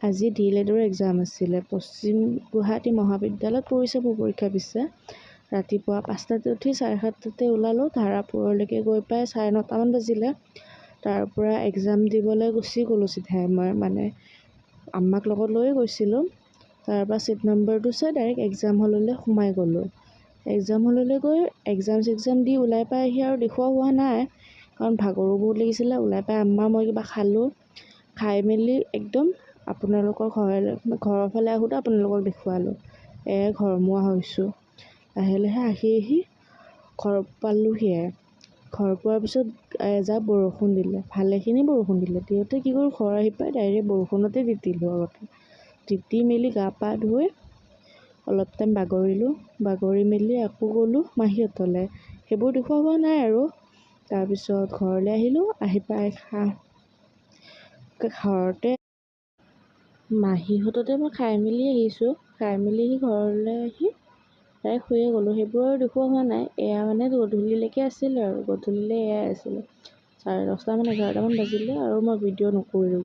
আজি DLEDৰ এক্সাম আছিলে। পশ্চিম গুৱাহাটী মহাবিদ্যালয়ত পৰিছে মোৰ পৰীক্ষা। পিছে ৰাতিপুৱা 5টাতে উঠি 7:30 ওলালোঁ। ধাৰাপুৰলৈকে গৈ পাই 9:30মান বাজিলে। তাৰ পৰা এক্সাম দিবলৈ গুচি গ'লোঁ চিধাই। মই মানে আম্মাক লগত লৈয়ে গৈছিলোঁ। তাৰ পৰা ছিট নম্বৰটো চাই ডাইৰেক্ট এক্সাম হললৈ সোমাই গ'লোঁ। এক্সাম হললৈ গৈ এক্সাম দি ওলাই পাই আহি আৰু দেখুওৱা হোৱা নাই, কাৰণ ভাগৰো বহুত লাগিছিলে। ওলাই পাই আম্মা মই কিবা খালোঁ। খাই মেলি একদম আপোনালোকৰ ঘৰৰ ফালে আহোঁতে আপোনালোকক দেখুৱালোঁ। ঘৰমুৱা হৈছোঁ। লাহে লাহে আহি ঘৰ পালোঁহিয়ে। ঘৰ পোৱাৰ পিছত এজাক বৰষুণ দিলে, ভালেখিনি বৰষুণ দিলে। দিওঁতে কি কৰোঁ, ঘৰ আহি পাই ডাইৰেক্ট বৰষুণতে তিতিলোঁ। আগতে তিতি মেলি গা পা ধুই অলপ টাইম বাগৰি মেলি আকৌ গ'লোঁ মাহীহঁতলৈ। সেইবোৰ দেখুওৱা হোৱা নাই আৰু। তাৰপিছত ঘৰলৈ আহিলোঁ। আহি পাই ঘৰতে মাহীহঁততে মই খাই মেলি আহিছোঁ। খাই মেলি ঘৰলৈ আহি ডাইৰেক্ট শুয়ে গ'লোঁ। সেইবোৰ আৰু দেখুওৱা হোৱা নাই। এয়া মানে গধূলিলৈকে আছিলে আৰু গধূলিলৈ এয়াই আছিলে। 10:30মান 11টামান বাজিলে আৰু মই ভিডিঅ' নকৰিলোঁ।